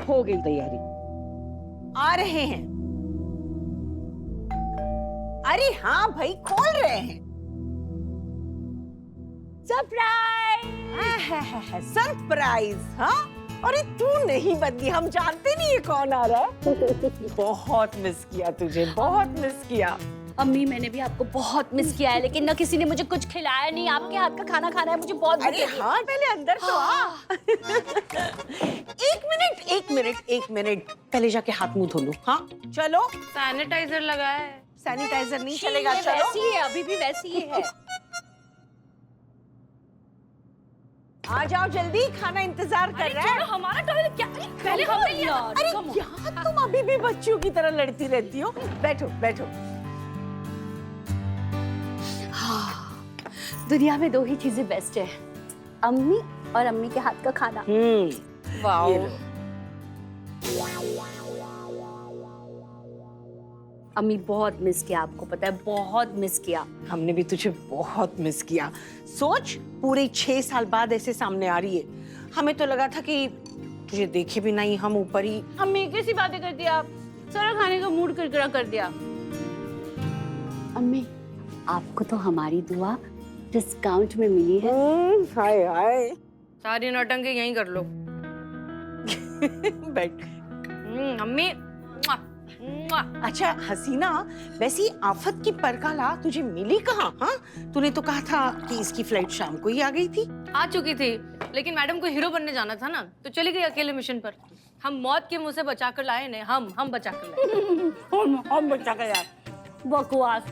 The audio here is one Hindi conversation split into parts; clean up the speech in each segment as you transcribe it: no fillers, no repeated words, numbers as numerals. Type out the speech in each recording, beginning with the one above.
हो गई तैयारी। आ रहे हैं। अरे हाँ भाई, खोल रहे हैं। सरप्राइज! सरप्राइज? हाँ, अरे तू नहीं बदली, हम जानते नहीं ये कौन आ रहा है। बहुत मिस किया तुझे, बहुत मिस किया। अम्मी, मैंने भी आपको बहुत मिस किया है, लेकिन ना किसी ने मुझे कुछ खिलाया नहीं। आपके हाथ का खाना खाना है, मुझे बहुत भूख अरे लगी है। हाँ, पहले अंदर तो आ। एक मिनट, पहले जाके हाथ मुंह धो लो। हाँ चलो। सैनिटाइजर लगा है। सैनिटाइजर नहीं छी, चलेगा, ये चलो। वैसी ही है, अभी भी वैसी ही है। आ जाओ जल्दी, खाना इंतजार कर रहा है। हमारा टॉयलेट क्या? पहले हमने लिया। अरे यहाँ तुम अभी भी बच्चों की तरह लड़ती रहती हो। बैठो बैठो। हाँ, दुनिया में 2 ही चीजें बेस्ट है, अम्मी और अम्मी के हाथ का खाना। वाओ। ये लो। अम्मी, बहुत मिस किया आपको, पता है, बहुत मिस किया। हमने भी तुझे बहुत मिस किया। सोच, पूरे 6 साल बाद ऐसे सामने आ रही है। हमें तो लगा था कि तुझे देखे भी नहीं, हम ऊपर ही। अम्मी, कैसी बातें करती आप? सारा खाने का मूड किरकिरा कर दिया। अम्मी, आपको तो हमारी दुआ डिस्काउंट में मिली है। हाय हाय। सारी नौटंकी यहीं कर लो। बैठ। अम्मी। मुआ, मुआ। अच्छा हसीना, वैसी आफत की परकाला तुझे मिली कहाँ? हाँ, तूने तो कहा था कि इसकी फ्लाइट शाम को ही आ गई थी। आ चुकी थी, लेकिन मैडम को हीरो बनने जाना था ना, तो चली गई अकेले मिशन पर। हम मौत के मुंह से बचाकर लाए ने, हम बचाकर लाए। हम बच्चा का यार बकवास।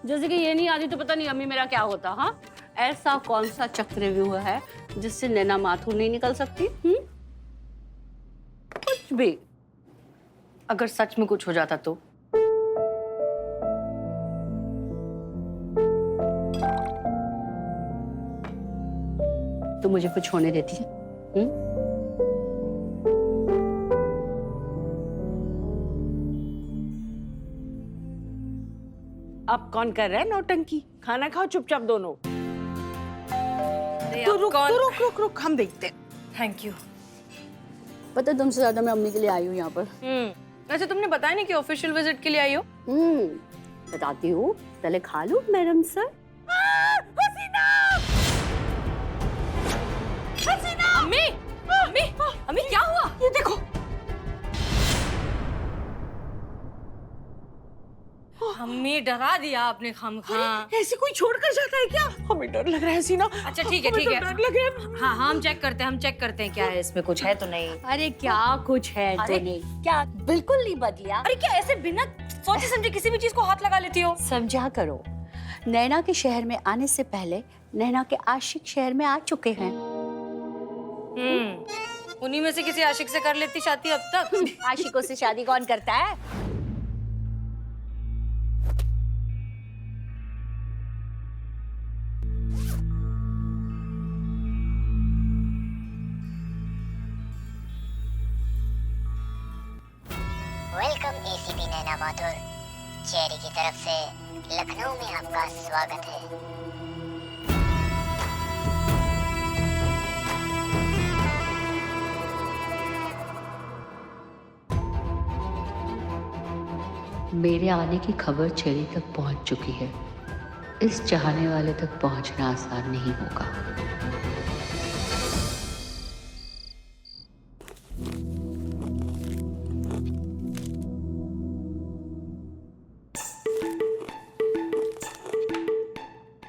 जैसे कि ये नहीं आती तो पता नहीं अम्मी मेरा क्या होता। हाँ, ऐसा कौन सा चक्रव्यूह है जिससे नैना माथुर नहीं निकल सकती? कुछ भी। अगर सच में कुछ हो जाता तो? तो मुझे कुछ होने देती है? अब कौन कर रहा है नौटंकी? खाना खाओ चुपचाप दोनों। अरे तो अब रुक, कौन? तो रुक, हम देखते हैं। Thank you. पता है, तुमसे ज्यादा मैं अम्मी के लिए आई हूँ यहाँ पर। वैसे तुमने बताया नहीं कि ऑफिशियल विजिट के लिए आई हो। बताती हूँ, पहले खा लो मैडम सर। अम्मी, अम्मी, अम्मी क्या हुआ? ये देखो। अम्मी, डरा दिया आपने खामखा। ऐसे कोई छोड़कर जाता है क्या? हमें डर लग रहा है सीना। अच्छा ठीक है, हमें ठीक तो है। डर लगे। हाँ, हम चेक करते हैं क्या है इसमें, कुछ है तो नहीं। अरे क्या कुछ है तो अरे, नहीं? क्या बिल्कुल नहीं बदलिया? अरे क्या ऐसे बिना सोचे समझे किसी भी चीज को हाथ लगा लेती हो? समझा करो, नैना के शहर में आने से पहले नैना के आशिक शहर में आ चुके हैं। उन्हीं में से किसी आशिक से कर लेती शादी अब तक। आशिकों से शादी कौन करता है? वेलकम एसीपी नैना माथुर। चेरी की तरफ से लखनऊ में आपका स्वागत है। मेरे आने की खबर चेरी तक पहुंच चुकी है। इस चाहने वाले तक पहुंचना आसान नहीं होगा।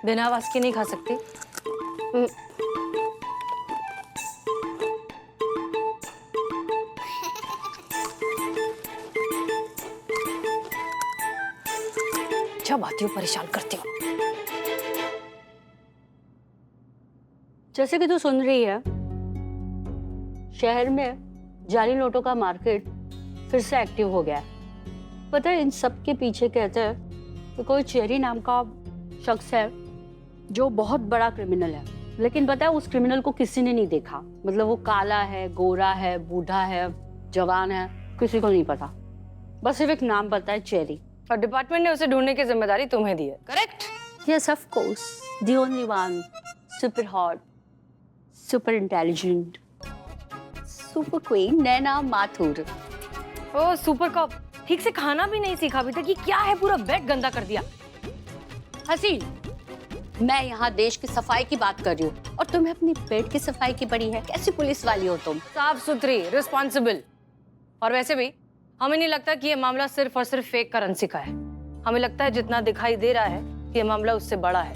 बिना आवाज के नहीं खा सकती। जब आती हूँ परेशान करती हूँ। जैसे कि तू सुन रही है, शहर में जाली नोटों का मार्केट फिर से एक्टिव हो गया है। पता है, इन सब के पीछे कहते हैं कि कोई चेरी नाम का शख्स है जो बहुत बड़ा क्रिमिनल है, लेकिन पता है उस क्रिमिनल को किसी ने नहीं देखा। मतलब वो काला है, गोरा है, बूढ़ा है, जवान है, किसी को नहीं पता। बस सिर्फ एक नाम पता है, चेरी। और डिपार्टमेंट ने उसे ढूंढने की जिम्मेदारी तुम्हें दी है, correct? Yes, of course. The only one. Super hot, super intelligent, super queen Naina Mathur. ओ सुपर कॉप, ठीक से खाना भी नहीं सीखा अभी तक। ये क्या है, पूरा बेड गंदा कर दिया। हसीन, मैं यहाँ देश की सफाई की बात कर रही हूँ और तुम्हें अपनी बेड की सफाई की पड़ी है। कैसी पुलिस वाली हो तुम? साफ सुथरी, रिस्पॉन्सिबल। और वैसे भी हमें नहीं लगता कि ये मामला सिर्फ और सिर्फ फेक करेंसी का है। हमें लगता है जितना दिखाई दे रहा है कि ये मामला उससे बड़ा है।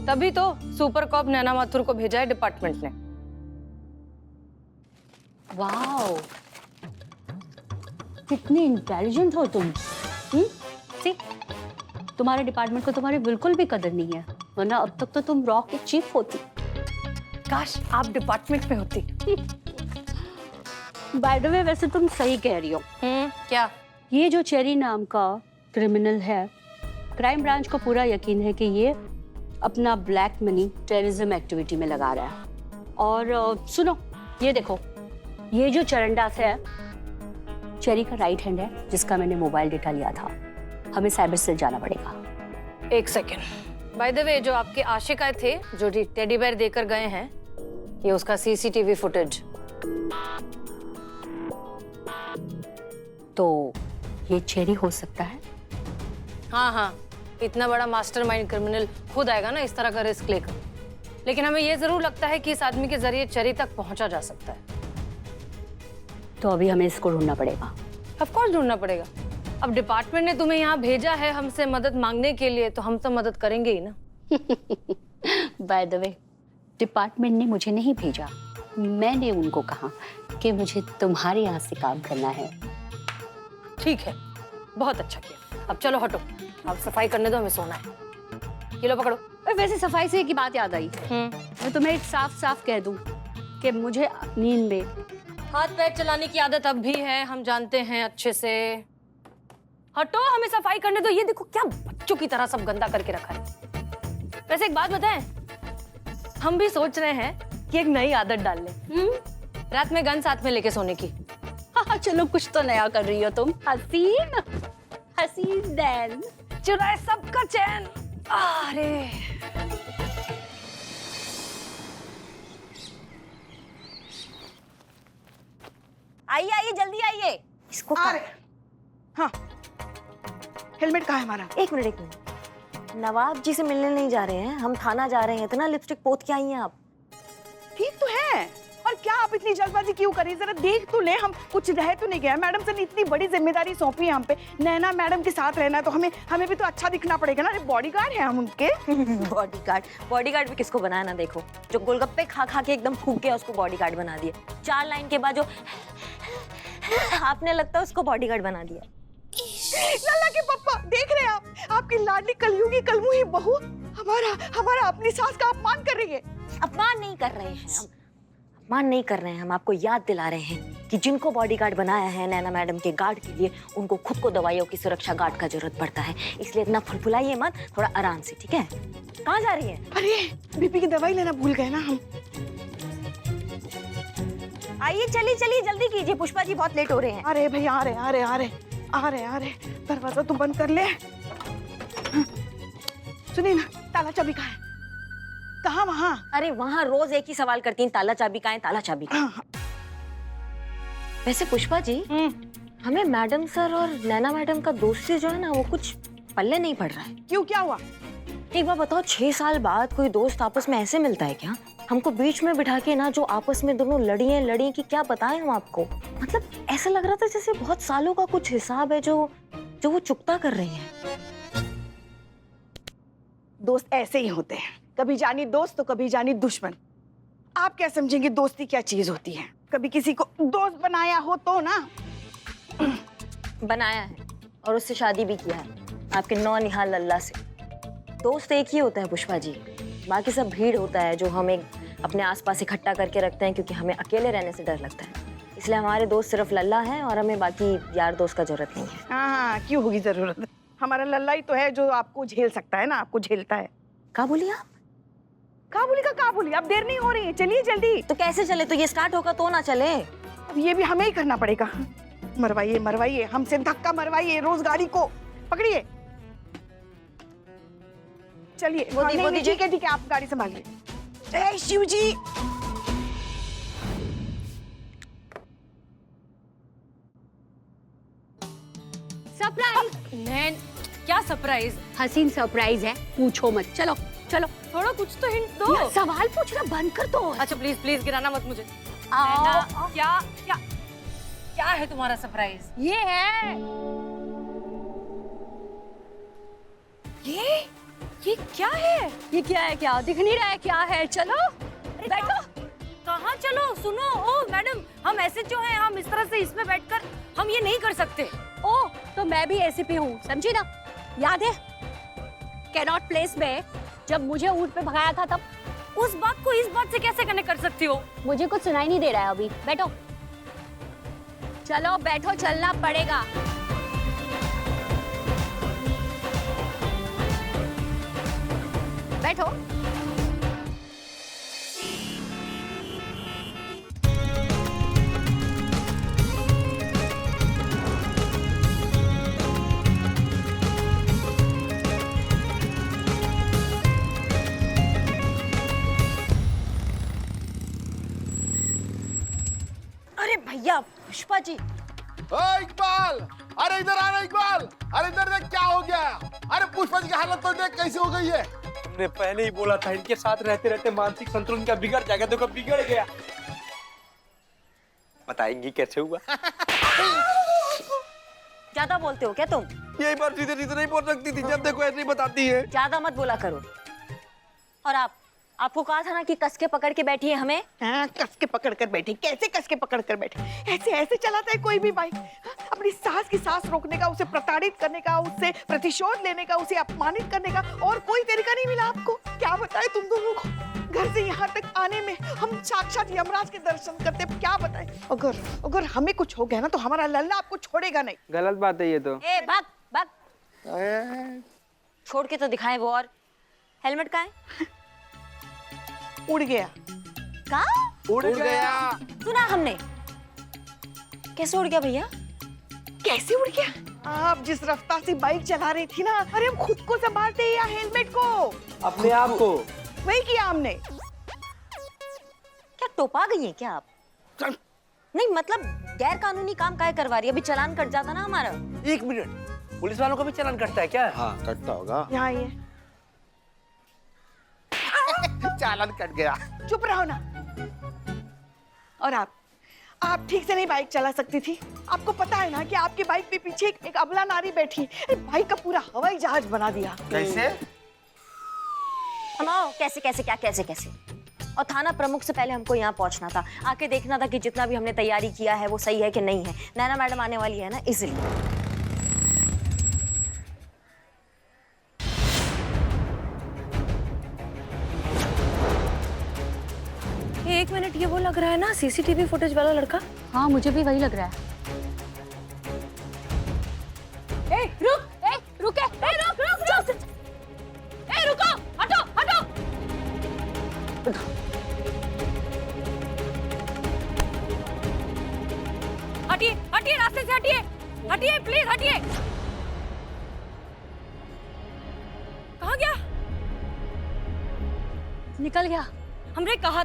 तभी तो सुपर कॉप नैना माथुर को भेजा है डिपार्टमेंट ने। वाओ, कितनी इंटेलिजेंट हो तुम। सी, तुम्हारे डिपार्टमेंट को तुम्हारी बिल्कुल भी कदर नहीं है, वरना अब तक तो तुम रॉ की चीफ होती। काश आप डिपार्टमेंट में होती। बाय द वे, वैसे तुम सही कह रही हो। क्या? ये जो चेरी नाम का क्रिमिनल है, क्राइम ब्रांच को पूरा यकीन है कि ये अपना ब्लैक मनी टेररिज्म एक्टिविटी में लगा रहा है। और सुनो, ये देखो, ये जो चरणदास है चेरी का राइट हैंड है, जिसका मैंने मोबाइल डेटा लिया था। हमें साइबर सेल जाना पड़ेगा। एक सेकेंड। बाय द वे, जो आपके आशिकाएं थे जो टेडी बेयर देकर गए हैं, ये उसका सीसीटीवी फुटेज। तो ये चेरी हो सकता है। हाँ हाँ, इतना बड़ा मास्टरमाइंड क्रिमिनल खुद आएगा ना इस तरह का रिस्क लेकर। लेकिन हमें ये जरूर लगता है कि इस आदमी के जरिए चेरी तक पहुंचा जा सकता है। तो अभी हमें इसको ढूंढना पड़ेगा। ऑफ कोर्स ढूंढना पड़ेगा। अब डिपार्टमेंट ने तुम्हें यहाँ भेजा है हमसे मदद मांगने के लिए, तो हम तो मदद करेंगे ही ना। बाय द वे, डिपार्टमेंट ने मुझे नहीं भेजा, मैंने उनको कहा कि मुझे तुम्हारे यहाँ से काम करना है। ठीक है, बहुत अच्छा किया। अब चलो हटो, अब सफाई करने दो, हमें सोना है। ये लो पकड़ो। वैसे सफाई से एक बात याद आई, मैं तुम्हें एक साफ साफ कह दूं कि मुझे नींद में हाथ पैर चलाने की आदत अब भी है, हम जानते हैं अच्छे से। हटो, हमें सफाई करने दो। ये देखो क्या बच्चों की तरह सब गंदा करके रखा है। वैसे एक बात बताएं, हम भी सोच रहे हैं कि एक नई आदत डाल लें। रात में गन साथ में लेके सोने की। हाँ, चलो कुछ तो नया कर रही हो तुम। हसीन, हसीन दैन चुराए सबका चैन। अरे आइए आइए, जल्दी आइए। इसको अरे हाँ, हेलमेट कहाँ है हमारा? एक मिनट। नवाब जी से मिलने नहीं जा रहे हैं, हम थाना जा रहे हैं। इतना लिपस्टिक पोत के आई हैं आप? ठीक तो है, और क्या आप इतनी जल्दबाजी क्यों करें? जरा देख तो ले, हम कुछ रह तो नहीं गया। मैडम से इतनी बड़ी जिम्मेदारी सौंपी है हम पे, नैना मैडम के साथ रहना है, तो हमें भी तो अच्छा दिखना पड़ेगा ना। अरे बॉडीगार्ड है हम उनके। बॉडीगार्ड भी किसको बनाया ना, देखो जो गोलगप्पे खा खा के एकदम फूक गया उसको बॉडीगार्ड बना दिया। 4 लाइन के बाद जो आपने लगता है उसको बॉडीगार्ड बना दिया। लल्ला के पप्पा, देख रहे हैं आप, आपकी लाडली कलयुगी कलमुही बहू हमारा अपनी सास का अपमान कर रही है। अपमान नहीं कर रहे हैं हम, अपमान नहीं कर रहे हैं हम। आपको याद दिला रहे हैं कि जिनको बॉडीगार्ड बनाया है नैना मैडम के गार्ड के लिए, उनको खुद को दवाइयों की सुरक्षा गार्ड का जरूरत पड़ता है। इसलिए इतना फुलफुलाइए मत, थोड़ा आराम से, ठीक है? कहाँ जा रही है? अरे बीपी की दवाई लेना भूल गए ना हम। आइए, चलिए चलिए, जल्दी कीजिए, पुष्पा जी बहुत लेट हो रहे हैं। अरे भाई आ रहे, दरवाजा तू बंद कर ले। सुनिए ना, ताला चाबी कहाँ है? कहाँ? वहाँ। अरे वहाँ रोज एक ही सवाल करती हैं, ताला चाबी कहाँ है, ताला चाबी कहाँ है? वैसे पुष्पा जी, हमें मैडम सर और नैना मैडम का दोस्ती जो है ना, वो कुछ पल्ले नहीं पड़ रहा है। क्यों, क्या हुआ? एक बार बताओ, 6 साल बाद कोई दोस्त आपस में ऐसे मिलता है क्या? हमको बीच में बिठा के ना, जो आपस में दोनों लड़ी कि क्या बताएं हम आपको। मतलब ऐसा लग रहा था जैसे बहुत सालों का कुछ हिसाब है जो वो चुकता कर रही हैं। दोस्त ऐसे ही होते हैं, कभी जानी दोस्त तो कभी जानी दुश्मन। आप क्या समझेंगे दोस्ती क्या चीज होती है? कभी किसी को दोस्त बनाया हो तो ना। बनाया है और उससे शादी भी किया है, आपके नौनिहाल लल्ला से। दोस्त एक ही होता है पुष्पा जी, बाकी सब भीड़ होता है जो हम एक अपने आसपास इकट्ठा करके रखते हैं, क्योंकि हमें अकेले रहने से डर लगता है। इसलिए हमारे दोस्त सिर्फ लल्ला हैं और हमें बाकी यार दोस्त का जरूरत नहीं है। हाँ, क्यों होगी जरूरत? हमारा लल्ला ही तो है जो आपको झेल सकता है ना, आपको झेलता है। क्या बोली आप? कहाँ बोली? अब देर नहीं हो रही है, चलिए जल्दी। तो कैसे चले? तो ये स्टार्ट होगा तो ना चले। अब ये भी हमें ही करना पड़ेगा। मरवाइए हमसे, धक्का मरवाइए, रोज गाड़ी को पकड़िए। चलिए, ठीक है, आप गाड़ी संभालिए। जय शिव जी। सरप्राइज। नैन क्या सरप्राइज? हसीन सरप्राइज है, पूछो मत। चलो चलो, थोड़ा कुछ तो हिंट दो। यार, सवाल पूछना बंद कर दो। अच्छा प्लीज प्लीज गिराना मत मुझे। आओ। नैना, क्या क्या क्या है तुम्हारा सरप्राइज? ये है, ये क्या है? ये क्या है? क्या दिख नहीं रहा है? क्या है? चलो बैठो। कहाँ चलो? सुनो, ओ मैडम, हम ऐसे जो हैं, हम इस तरह से इसमें बैठकर हम ये नहीं कर सकते। ओ, तो मैं भी एसीपी हूँ, समझी ना? याद है कैनॉट प्लेस में जब मुझे ऊंट पे भगाया था, तब उस बात को इस बात से कैसे कनेक्ट कर सकती हो? मुझे कुछ सुनाई नहीं दे रहा है अभी। बैठो, चलो बैठो, चलना पड़ेगा। बैठो। अरे भैया, पुष्पा जी। ओए इकबाल, अरे इधर आना इकबाल, अरे इधर देख क्या हो गया। अरे पुष्पा जी की हालत तो देख कैसी हो गई है। हमने पहले ही बोला था, इनके साथ रहते रहते मानसिक संतुलन का बिगड़ जाएगा। देखो बिगड़ गया। बताएंगी कैसे हुआ? ज्यादा बोलते हो क्या तुम? यही बात सीधे सीधे नहीं बोल सकती थी, जब देखो ऐसे ही बताती है। ज्यादा मत बोला करो। और आपको कहा था ना कि कस के पकड़ के बैठी है हमें। हाँ, कस के पकड़ कर बैठी। कैसे कस के पकड़ कर बैठी? ऐसे ऐसे चलाता है कोई भी बाइक? अपनी सास की सांस रोकने का, उसे प्रताड़ित करने का, उससे प्रतिशोध लेने का, उसे अपमानित करने का और कोई तरीका नहीं मिला आपको? क्या बताए तुम दोनों को? घर से यहाँ तक आने में हम साक्षात यमराज के दर्शन करते। क्या बताए? अगर हमें कुछ हो गया ना तो हमारा लल्ला आपको छोड़ेगा नहीं। गलत बात है ये तो। ए भाग भाग। छोड़ के तो दिखाए वो। और हेलमेट कहाँ है? उड़ गया। कहाँ? उड़ गया। सुना हमने। कैसे उड़ गया भैया? कैसे उड़ गया? आप जिस रफ्तार से बाइक चला रही थी ना, अरे हम खुद को संभालते या हेलमेट को? अपने आप को। वही किया हमने। क्या टोपा गई है क्या आप? नहीं मतलब गैर कानूनी काम काहे करवा रही है? अभी चालान कट जाता ना हमारा। 1 मिनट, पुलिस वालों का भी चालान कटता है क्या? हाँ कटता होगा। यहाँ ये चालान कट गया। चुप रहो ना। और आप ठीक से नहीं बाइक चला सकती थी? आपको पता है ना कि आपकी बाइक के पीछे एक अबला नारी बैठी है। बाइक का पूरा हवाई जहाज बना दिया। कैसे? हम आओ। कैसे कैसे क्या कैसे कैसे? और थाना प्रमुख से पहले हमको यहाँ पहुँचना था, आके देखना था कि जितना भी हमने तैयारी किया है वो सही है कि नहीं है। नैना मैडम आने वाली है ना, इसलिए। 1 मिनट, ये वो लग रहा है ना सीसीटीवी फुटेज वाला लड़का? हाँ, मुझे भी वही लग रहा है। रुक, रुक, रुको, हटो, हटो। हटिए, हटिए, रास्ते से हटिए, हटिए, प्लीज हटिए। कहाँ गया? निकल गया। हमने कहा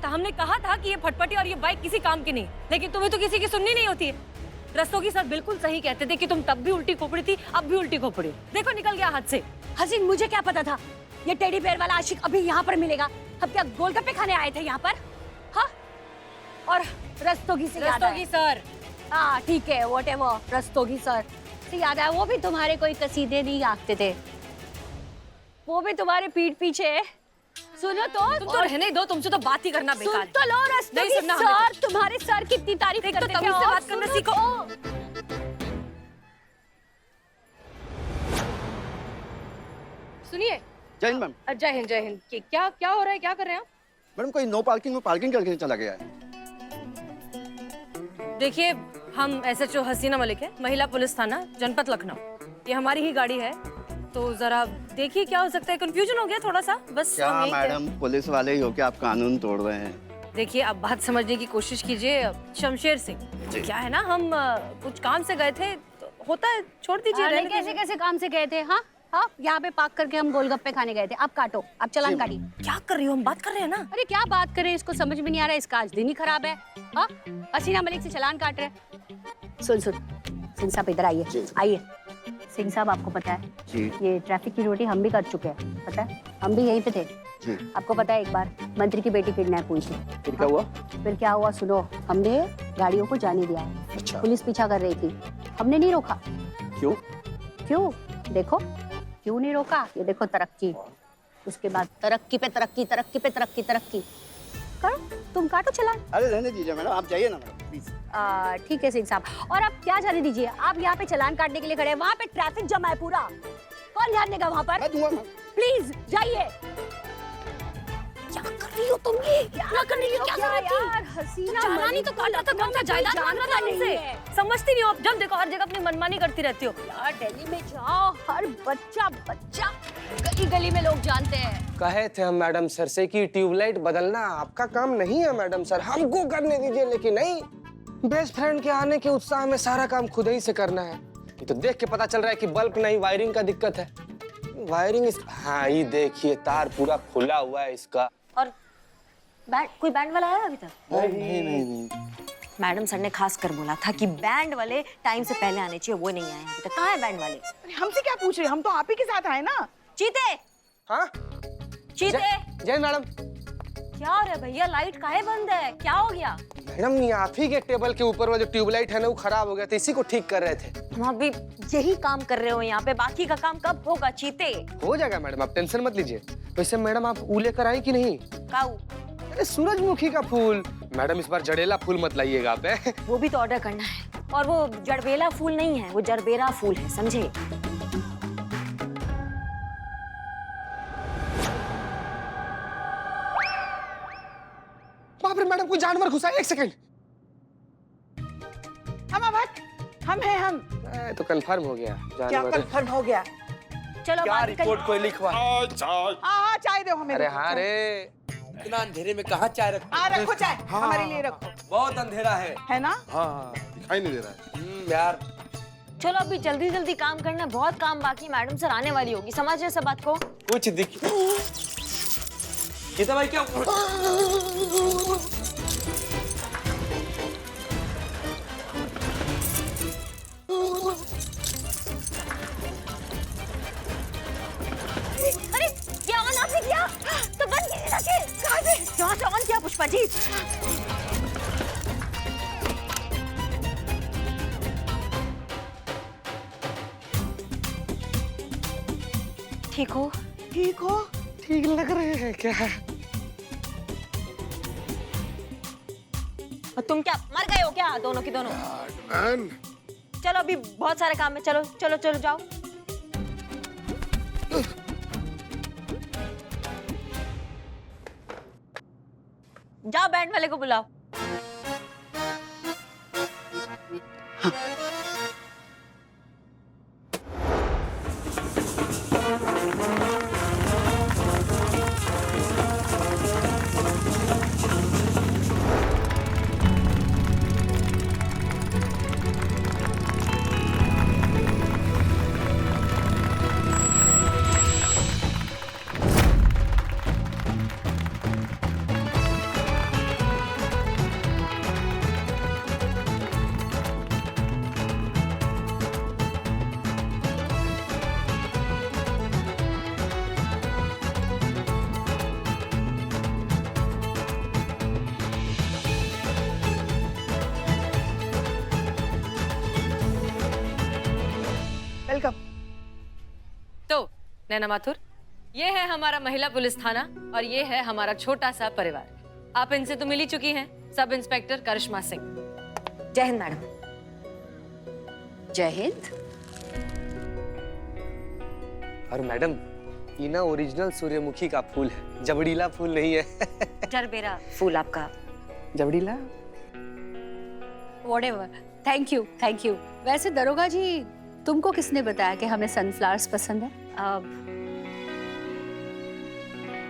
था कि ये फटफटी और ये बाइक किसी काम की नहीं, लेकिन तुम्हें तो किसी की सुननी नहीं होती है। रस्तोगी सर बिल्कुल सही कहते थे कि तुम तब भी उल्टी खोपड़ी थी, अब भी उल्टी खोपड़ी। देखो निकल गया हाथ से। हसीन, मुझे क्या पता था ये टेडी बेयर वाला आशिक अभी यहाँ पर मिलेगा। हम क्या गोलगप्पे खाने आए थे यहाँ पर? हाँ, और रस्तोगी से याद रस्तोगी आया। सर, हाँ ठीक है, व्हाटएवर, रस्तोगी सर से याद आया, वो भी तुम्हारे कोई कसीदे नहीं आंकते थे, वो भी तुम्हारे पीठ पीछे। सुनो तो, तुम तो रहने दो, तुमसे तो बात ही करना बेकार सुन है। तो लो रस्तोगी नहीं सुनना हमें सर, तुम्हारे सर की इतनी तारीफ एक तो करते थे। तमीज से और बात करना सुनो सीखो। तो। सुनिए। जय हिंद मैम। जय हिंद, जय हिंद। क्या क्या हो रहा है? क्या कर रहे हैं आप? मैडम कोई नो पार्किंग में पार्किंग करके चला गया है। देखिए, हम SHO हसीना मलिक है, महिला पुलिस थाना जनपद लखनऊ। ये हमारी ही गाड़ी है, तो जरा देखिए क्या हो सकता है। कंफ्यूजन हो गया थोड़ा सा, बस। क्या हम यही कह- मैडम पुलिस वाले ही हो के आप कानून तोड़ रहे हैं? देखिए, आप बात समझने की कोशिश कीजिए। शमशेर सिंह, क्या है ना, हम कुछ काम से गए थे, तो होता है, छोड़ दीजिए। अरे रहने कैसे दीजिए। कैसे काम से गए थे? हाँ हाँ, यहाँ पे पार्क करके हम गोलगप्पे खाने गए थे। आप काटो, आप चालान काटिए। क्या कर रही हो? हम बात कर रहे हैं ना। अरे क्या बात करें, इसको समझ में नहीं आ रहा है, इसका आज दिन ही खराब है। हाँ, हसीना मलिक से चालान काट रहे हैं। सुन साहब, इधर आइए, आइए। सिंह साहब, आपको पता है जी ये ट्रैफिक की ड्यूटी हम भी कर चुके हैं, पता है? हम भी यहीं पे थे। जी। आपको पता है एक बार मंत्री की बेटी किडनैप हुई थी। फिर क्या हुआ? फिर क्या हुआ सुनो, हमने गाड़ियों को जाने दिया। अच्छा। पुलिस पीछा कर रही थी, हमने नहीं रोका। क्यों? क्यों? देखो क्यों नहीं रोका, ये देखो तरक्की। उसके बाद तरक्की पे तरक्की, तरक्की पे तरक्की, तरक्की। करो, तुम काटो चलान। अरे रहने दीजिए मैडम, आप जाइए ना मैडम प्लीज। ठीक है सिंह साहब, और आप क्या जाने दीजिए, आप यहाँ पे चलान काटने के लिए खड़े हैं, वहाँ पे ट्रैफिक जमा है पूरा। कौन ध्यान देगा वहाँ पर? मैं दूंगा मैम। प्लीज जाइए। क्या कर रही हो तुम? ये क्या कर रही हो? क्या कर रही यार, हसीना चालान ही तो काटा था, कौन सा जायदाद मांग रहा था हमसे? समझती नहीं हो आप, जब देखो हर जगह अपनी मनमानी करती रहती हो। यार दिल्ली में जाओ, हर बच्चा बच्चा गली गली में लोग जानते हैं। कहे थे हम मैडम सर से कि ट्यूबलाइट बदलना आपका काम नहीं है मैडम सर, हमको करने दीजिए, लेकिन नहीं, बेस्ट फ्रेंड के आने के उत्साह में सारा काम खुद ही से करना है। ये तो देख के पता चल रहा है कि बल्ब नहीं, वायरिंग का दिक्कत है। वायरिंग हाँ, ये देखिए तार पूरा खुला हुआ है इसका। और कोई बैंड वाला है अभी तक? नहीं। मैडम सर ने खास कर बोला था कि बैंड वाले टाइम से पहले आने चाहिए, वो नहीं आए अभी तक। कहाँ है बैंड वाले? अरे हमसे क्या पूछ रहे हैं, हम तो आप ही के साथ आए ना। चीते, हाँ चीते, जय मैडम। क्या हो रहा है भैया? लाइट काहे बंद है? क्या हो गया? मैडम ये आप ही के टेबल के ऊपर वाला जो ट्यूबलाइट है ना, वो खराब हो गया था, इसी को ठीक कर रहे थे। हम अभी यही काम कर रहे हो यहाँ पे, बाकी का काम कब होगा चीते? हो जाएगा मैडम, आप टेंशन मत लीजिए। वैसे मैडम आप ऊ लेकर आई कि नहीं? काऊ? अरे सूरजमुखी का फूल। मैडम इस बार जड़ेला फूल मत लाइएगा आप। वो भी तो ऑर्डर करना है, और वो जड़बेला फूल नहीं है, वो जरबेरा फूल है, समझे? बाप रे मैडम, कोई जानवर घुसा है, एक सेकंड। हम हैं हम। तो कंफर्म हो गया क्या जानवर। कंफर्म हो गया? चलो क्या बात रिपोर्ट कोई लिखवा? हाँ चाय दो हमें। अरे हाँ रे, इतना अंधेरे में कहाँ चाय रखो? हाँ रखो चाय, हमारे लिए रखो। बहुत अंधेरा है ना? हाँ दिखाई नहीं दे रहा है। यार। चलो अभी जल्दी जल्दी काम करना है, बहुत काम बाकी। मैडम सर आने वाली होगी, समझ रहे सब बात को? कुछ दिख गीता भाई क्या? अरे क्या ऑन आपने किया? तो बंद कीजिए जाके। कहाँ से ऑन किया पुष्पा जी? ठीक हो? ठीक हो? ठीक लग रहे हैं क्या? और तुम क्या मर गए हो क्या, दोनों की दोनों? चलो अभी बहुत सारे काम है, चलो चलो चलो जाओ। जाओ बैंड वाले को बुलाओ। वेलकम। तो नैना माथुर, ये है हमारा महिला पुलिस थाना और ये है हमारा छोटा सा परिवार। आप इनसे तो मिल ही चुकी हैं, सब इंस्पेक्टर करिश्मा सिंह। जय हिंद मैडम। जय हिंद। और मैडम ये ना ओरिजिनल सूर्यमुखी का फूल है, जबड़ीला फूल नहीं है। जरबेरा फूल आपका। जबड़ीला? Whatever, thank you thank you. वैसे दरोगा जी, तुमको किसने बताया कि हमें सनफ्लावर्स पसंद है?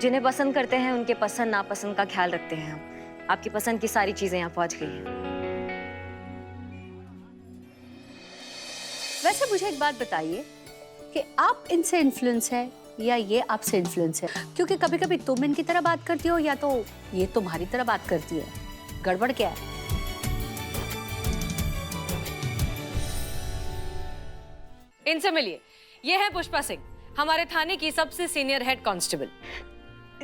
जिन्हें पसंद करते हैं उनके पसंद नापसंद का ख्याल रखते हैं हम। आपकी पसंद की सारी चीजें यहाँ पहुँच गई हैं। वैसे मुझे एक बात बताइए कि आप इनसे इन्फ्लुएंस है या ये आपसे इन्फ्लुएंस है? क्योंकि कभी कभी तुम इनकी तरह बात करती हो या तो ये तुम्हारी तरह बात करती है। गड़बड़ क्या है? इनसे मिलिए, ये है पुष्पा सिंह, हमारे थाने की सबसे सीनियर हेड कांस्टेबल।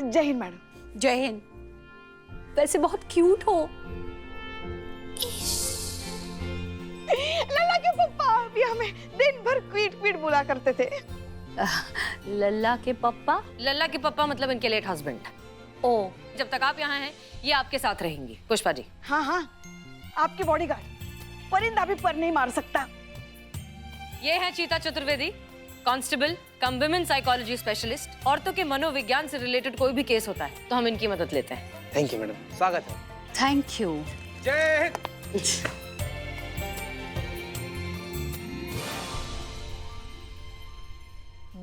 जय हिंद मैडम। जय हिंद। वैसे बहुत क्यूट हो। लल्ला के पप्पा भी हमें दिन भर क्वीट क्वीट बोला करते थे। लल्ला के पप्पा? लल्ला के पप्पा मतलब इनके लेट हस्बैंड। ओ, जब तक आप यहाँ हैं ये आपके साथ रहेंगी पुष्पा जी। हाँ हाँ, आपके बॉडीगार्ड, परिंदा भी पर नहीं मार सकता। ये है चीता चतुर्वेदी, कांस्टेबल कम विमेन साइकोलॉजी स्पेशलिस्ट। औरतों के मनोविज्ञान से रिलेटेड कोई भी केस होता है तो हम इनकी मदद लेते हैं। थैंक यू मैडम, स्वागत है। Thank you. जय हिंद।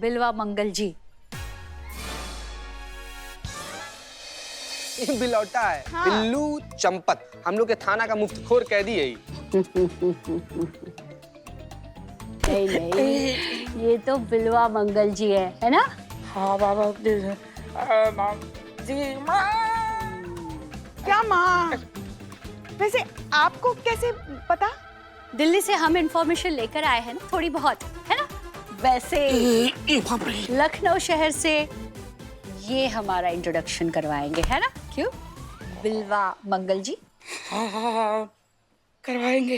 बिलवा मंगल जी। ये बिलौटा है। हाँ। बिल्लू चंपत, हम लोग के थाना का मुफ्तखोर कैदी है नहीं नहीं, ये तो बिलवा मंगल जी है ना? हाँ बाबा जी माँ। क्या माँ? वैसे आपको कैसे पता? दिल्ली से हम इंफॉर्मेशन लेकर आए हैं ना, थोड़ी बहुत, है ना? वैसे लखनऊ शहर से ये हमारा इंट्रोडक्शन करवाएंगे, है ना? क्यों? बिलवा मंगल जी। हाँ करवाएंगे।